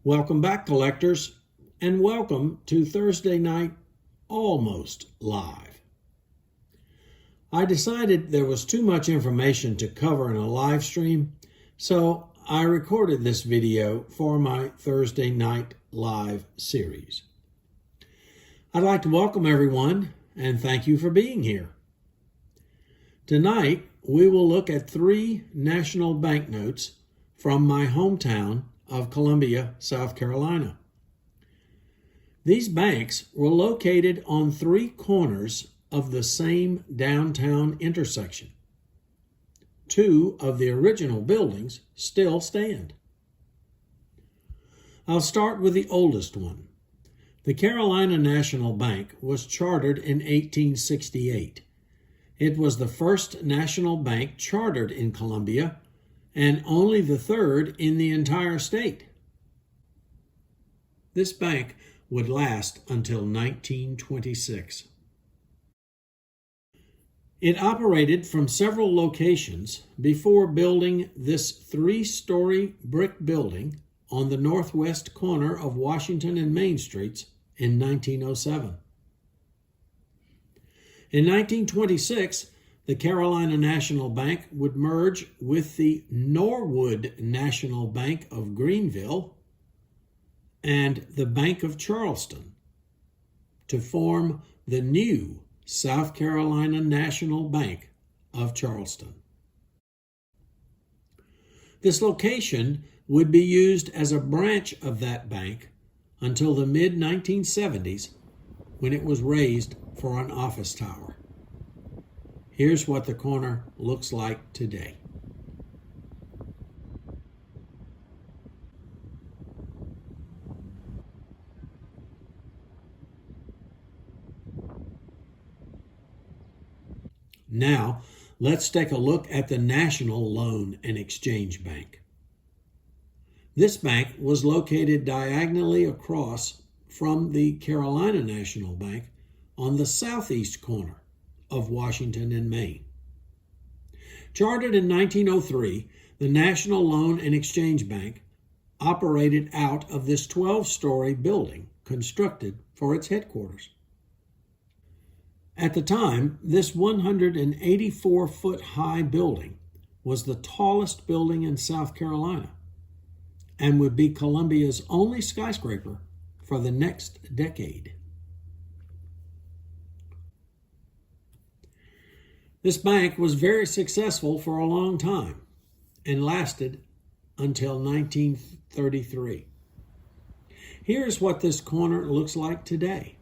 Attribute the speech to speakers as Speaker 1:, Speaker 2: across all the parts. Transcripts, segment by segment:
Speaker 1: Welcome back, collectors, and welcome to Thursday Night Almost Live. I decided there was too much information to cover in a live stream, so I recorded this video for my Thursday Night Live series. I'd like to welcome everyone and thank you for being here. Tonight, we will look at 3 national banknotes from my hometown of Columbia, South Carolina. These banks were located on 3 corners of the same downtown intersection. 2 of the original buildings still stand. I'll start with the oldest one. The Carolina National Bank was chartered in 1868. It was the first national bank chartered in Columbia and only the 3rd in the entire state. This bank would last until 1926. It operated from several locations before building this 3-story brick building on the northwest corner of Washington and Main Streets in 1907. In 1926, the Carolina National Bank would merge with the Norwood National Bank of Greenville and the Bank of Charleston to form the new South Carolina National Bank of Charleston. This location would be used as a branch of that bank until the mid-1970s when it was raised for an office tower. Here's what the corner looks like today. Now, let's take a look at the National Loan and Exchange Bank. This bank was located diagonally across from the Carolina National Bank on the southeast corner of Washington and Main. Chartered in 1903, the National Loan and Exchange Bank operated out of this 12-story building constructed for its headquarters. At the time, this 184-foot-high building was the tallest building in South Carolina and would be Columbia's only skyscraper for the next decade. This bank was very successful for a long time and lasted until 1933. Here's what this corner looks like today.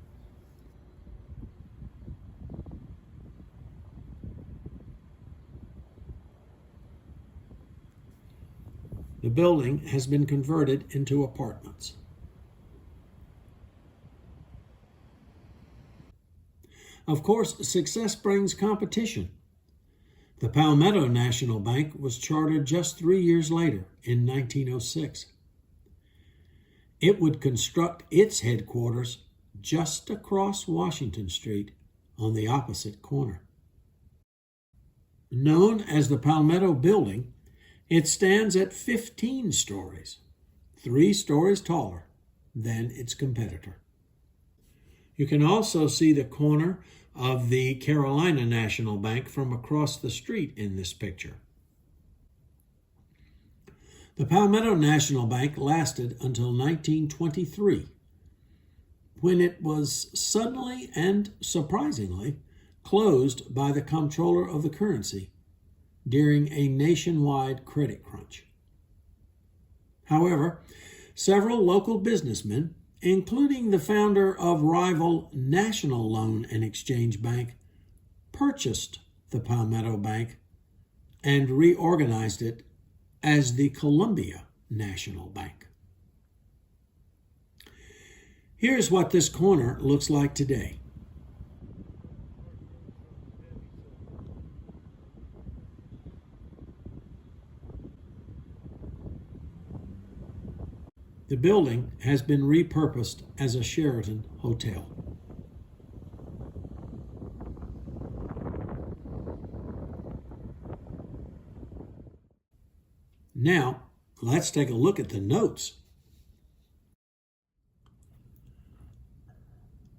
Speaker 1: The building has been converted into apartments. Of course, success brings competition. The Palmetto National Bank was chartered just 3 years later, in 1906. It would construct its headquarters just across Washington Street on the opposite corner. Known as the Palmetto Building, it stands at 15 stories, 3 stories taller than its competitor. You can also see the corner of the Carolina National Bank from across the street in this picture. The Palmetto National Bank lasted until 1923, when it was suddenly and surprisingly closed by the Comptroller of the Currency during a nationwide credit crunch. However, several local businessmen, including the founder of rival National Loan and Exchange Bank, purchased the Palmetto Bank and reorganized it as the Columbia National Bank. Here's what this corner looks like today. The building has been repurposed as a Sheraton hotel. Now, let's take a look at the notes.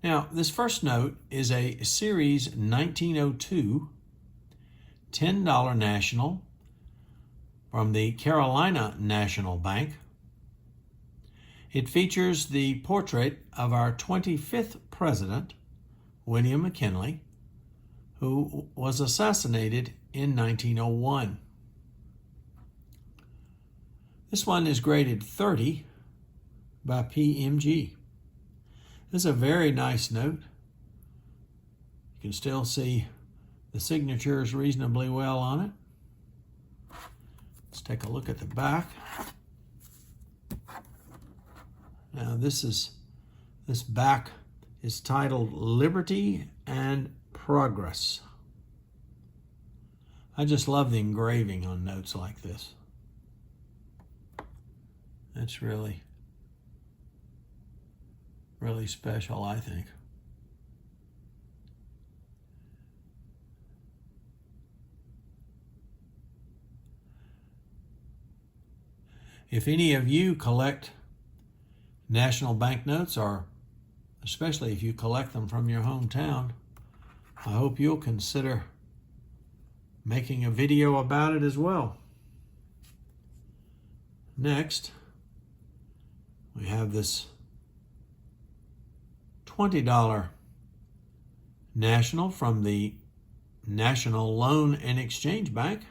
Speaker 1: Now, this first note is a Series 1902 $10 national from the Carolina National Bank. It features the portrait of our 25th president, William McKinley, who was assassinated in 1901. This one is graded 30 by PMG. This is a very nice note. You can still see the signatures reasonably well on it. Let's take a look at the back. Now this back is titled Liberty and Progress. I just love the engraving on notes like this. That's really special, I think. If any of you collect national banknotes, or especially if you collect them from your hometown, I hope you'll consider making a video about it as well. Next, we have this $20 national from the National Loan and Exchange Bank.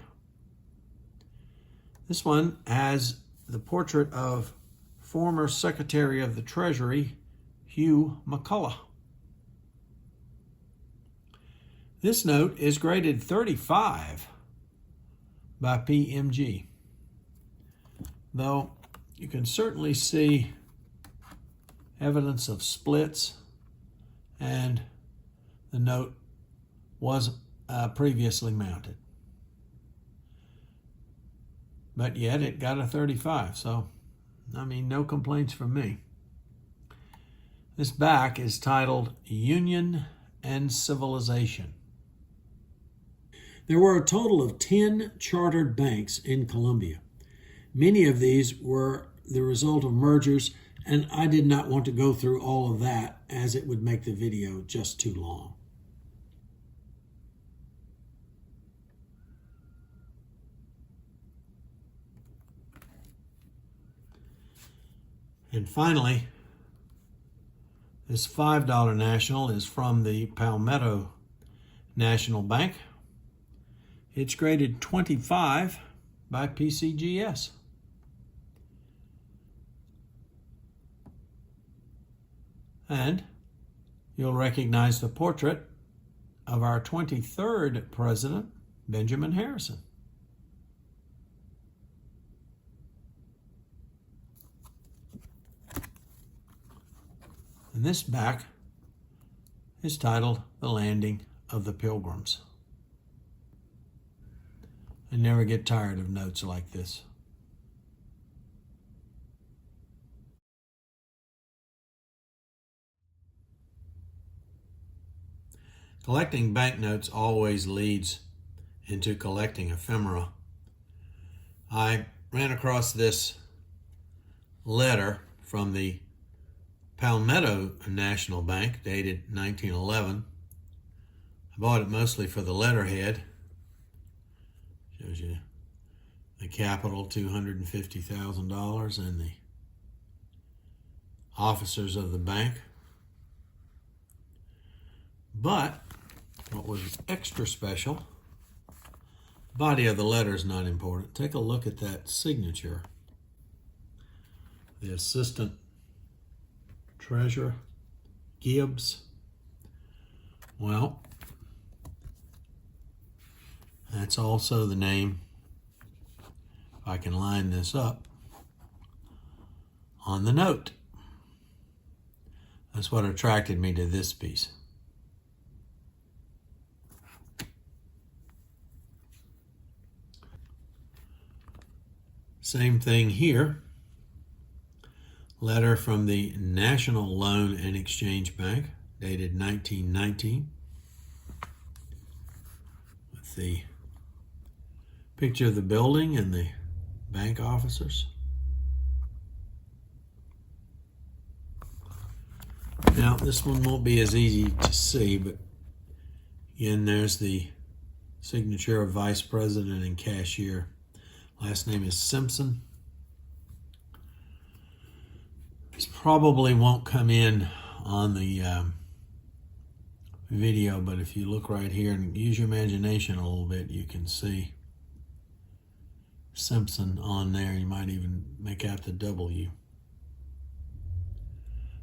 Speaker 1: This one has the portrait of former Secretary of the Treasury, Hugh McCullough. This note is graded 35 by PMG, though you can certainly see evidence of splits, and the note was previously mounted. But yet it got a 35, so I mean, no complaints from me. This back is titled Union and Civilization. There were a total of 10 chartered banks in Colombia. Many of these were the result of mergers, and I did not want to go through all of that as it would make the video just too long. And finally, this $5 national is from the Palmetto National Bank. It's graded 25 by PCGS. And you'll recognize the portrait of our 23rd president, Benjamin Harrison. And this back is titled The Landing of the Pilgrims. I never get tired of notes like this. Collecting banknotes always leads into collecting ephemera. I ran across this letter from the Palmetto National Bank, dated 1911. I bought it mostly for the letterhead. Shows you the capital, $250,000, and the officers of the bank. But what was extra special, the body of the letter is not important. Take a look at that signature. The Assistant Treasurer, Gibbs. Well, that's also the name, if I can line this up, on the note. That's what attracted me to this piece. Same thing here. Letter from the National Loan and Exchange Bank, dated 1919, with the picture of the building and the bank officers. Now, this one won't be as easy to see, but again, there's the signature of Vice President and Cashier. Last name is Simpson. This probably won't come in on the video, but if you look right here and use your imagination a little bit, you can see Simpson on there. You might even make out the W.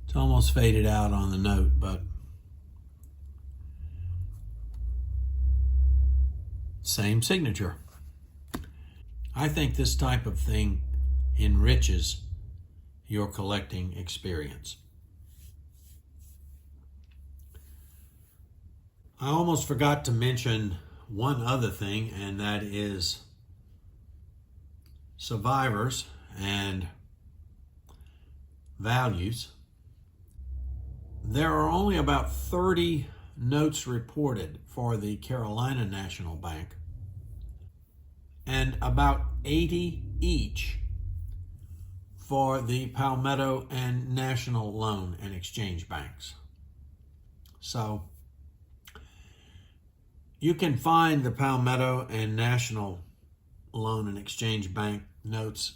Speaker 1: It's almost faded out on the note, but same signature. I think this type of thing enriches your collecting experience. I almost forgot to mention one other thing, and that is survivors and values. There are only about 30 notes reported for the Carolina National Bank and about 80 each for the Palmetto and National Loan and Exchange Banks. So you can find the Palmetto and National Loan and Exchange Bank notes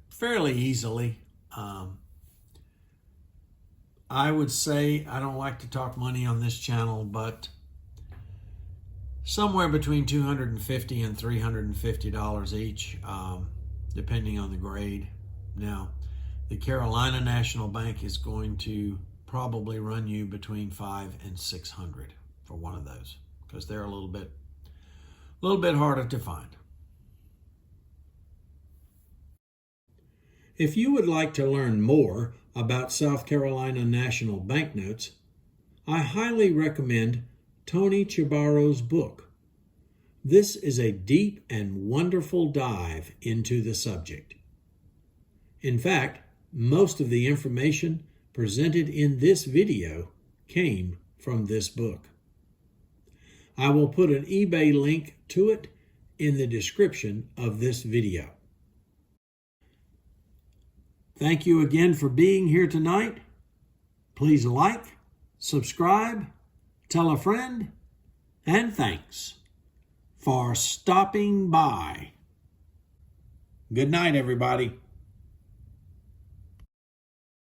Speaker 1: fairly easily. I would say, I don't like to talk money on this channel, but somewhere between $250 and $350 each, depending on the grade. Now, the Carolina National Bank is going to probably run you between $500 and $600 for one of those, because they're a little bit harder to find. If you would like to learn more about South Carolina National banknotes, I highly recommend Tony Chabarro's book. This is a deep and wonderful dive into the subject. In fact, most of the information presented in this video came from this book. I will put an eBay link to it in the description of this video. Thank you again for being here tonight. Please like, subscribe, tell a friend, and thanks for stopping by. Good night, everybody.